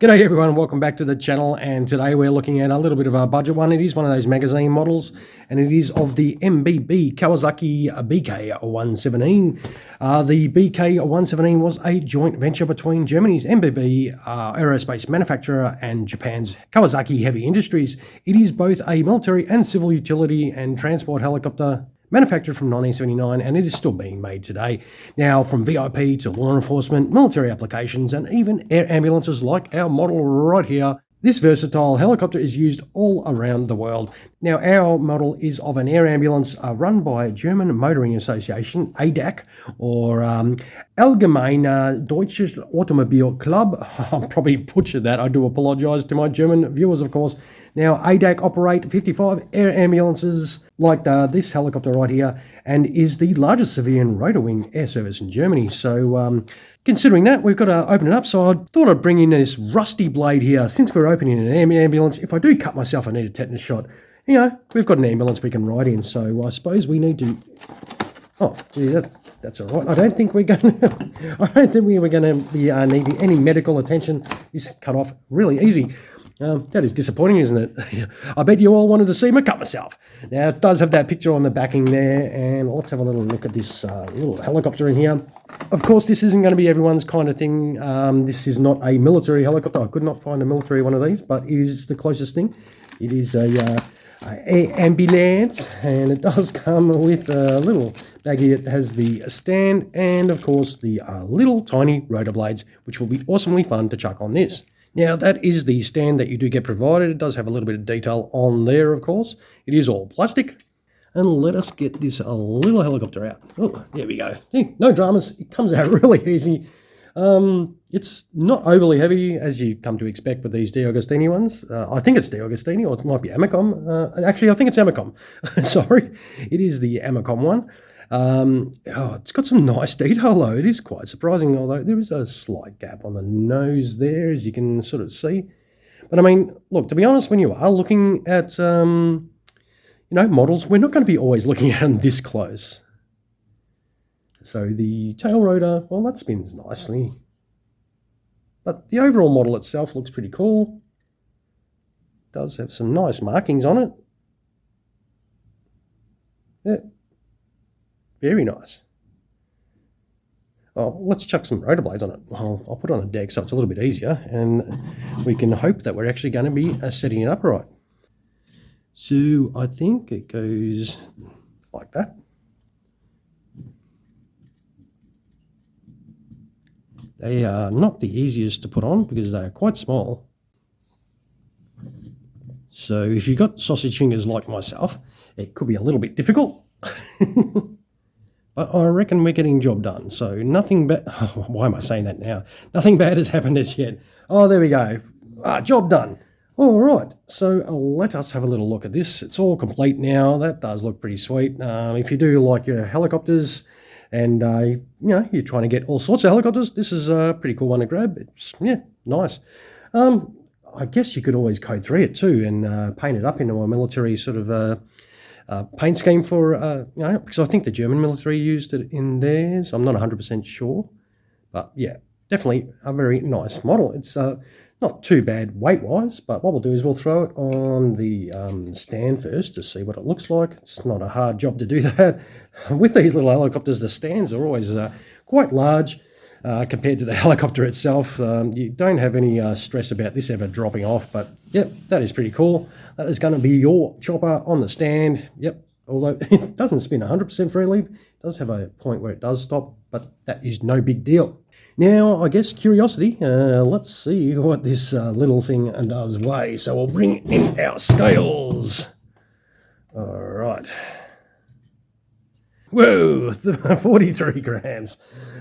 G'day everyone, welcome back to the channel, and today we're looking at a little bit of a budget one. It is one of those magazine models, and it is of the MBB Kawasaki BK 117. The BK 117 was a joint venture between Germany's MBB aerospace manufacturer and Japan's Kawasaki Heavy Industries. It is both a military and civil utility and transport helicopter manufactured from 1979, and it is still being made today. Now, from VIP to law enforcement, military applications, and even air ambulances like our model right here, this versatile helicopter is used all around the world. Now, our model is of an air ambulance run by German Motoring Association, ADAC, or Allgemeine Deutsches Automobil Club. I probably butchered that. I do apologise to my German viewers, of course. Now, ADAC operate 55 air ambulances like this helicopter right here, and is the largest civilian rotor wing air service in Germany. So, considering that, we've got to open it up, so I thought I'd bring in this rusty blade here. Since we're opening an ambulance, if I do cut myself, I need a tetanus shot. You know, we've got an ambulance we can ride in, so I suppose we need to... Oh, gee, that's all right. I don't think we're going to... I don't think we were going to be needing any medical attention. This cut off really easy. That is disappointing, isn't it? I bet you all wanted to see me cut myself. Now, it does have that picture on the backing there, and let's have a little look at this little helicopter in here. Of course, this isn't going to be everyone's kind of thing. This is not a military helicopter. I could not find a military one of these, but it is the closest thing. It is a Air Ambulance, and it does come with a little baggie. It has the stand and, of course, the little tiny rotor blades, which will be awesomely fun to chuck on this. Now, that is the stand that you do get provided. It does have a little bit of detail on there, of course. It is all plastic. And let us get this little helicopter out. Oh, there we go. See, no dramas. It comes out really easy. It's not overly heavy, as you come to expect with these Diecast ones. I think it's Diecast, or it might be Amercom. Actually, I think it's Amercom. Sorry. It is the Amercom one. It's got some nice detail though. It is quite surprising, although there is a slight gap on the nose there, as you can sort of see. But I mean, look, to be honest, when you are looking at models, we're not going to be always looking at them this close. So the tail rotor, well, that spins nicely, but the overall model itself looks pretty cool. It does have some nice markings on it. Yeah. Very nice. Oh, let's chuck some rotor blades on it. I'll put it on a deck so it's a little bit easier, and we can hope that we're actually going to be setting it up right. So I think it goes like that. They are not the easiest to put on because they are quite small. So if you've got sausage fingers like myself, it could be a little bit difficult. But I reckon we're getting job done. So nothing bad. Oh, why am I saying that now? Nothing bad has happened as yet. Oh, there we go. Job done. All right. So let us have a little look at this. It's all complete now. That does look pretty sweet. If you do like your helicopters, and you're trying to get all sorts of helicopters, this is a pretty cool one to grab. It's nice. I guess you could always code 3 it too and paint it up into a military sort of paint scheme for, because I think the German military used it in theirs. I'm not 100% sure, but yeah, definitely a very nice model. It's not too bad weight-wise, but what we'll do is we'll throw it on the stand first to see what it looks like. It's not a hard job to do that. With these little helicopters, the stands are always quite large compared to the helicopter itself. You don't have any stress about this ever dropping off, but yep, that is pretty cool. That is going to be your chopper on the stand. Yep, although it doesn't spin 100% freely. It does have a point where it does stop, but that is no big deal. Now, I guess curiosity, let's see what this little thing does weigh. So we'll bring in our scales. All right. Whoa, 43 grams.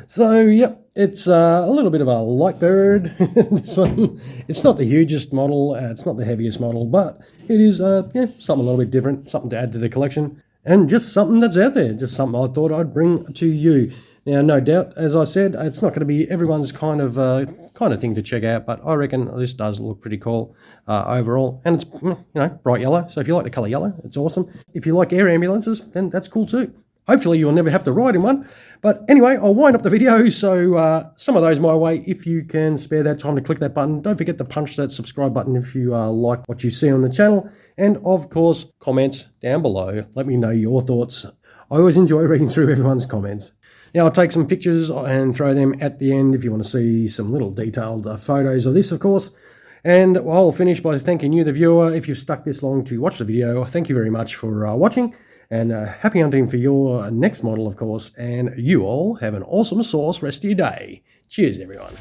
So, yep, it's a little bit of a light bird. This one, it's not the hugest model, it's not the heaviest model, but it is, something a little bit different, something to add to the collection, and just something that's out there, just something I thought I'd bring to you. Now, no doubt, as I said, it's not going to be everyone's kind of thing to check out, but I reckon this does look pretty cool overall, and it's bright yellow. So if you like the color yellow, it's awesome. If you like air ambulances, then that's cool too. Hopefully you'll never have to ride in one. But anyway, I'll wind up the video, so some of those my way. If you can spare that time to click that button, don't forget to punch that subscribe button if you like what you see on the channel. And of course, comments down below. Let me know your thoughts. I always enjoy reading through everyone's comments. Now, I'll take some pictures and throw them at the end if you want to see some little detailed photos of this, of course. And I'll finish by thanking you, the viewer. If you've stuck this long to watch the video, thank you very much for watching. And happy hunting for your next model, of course. And you all have an awesome sauce rest of your day. Cheers, everyone.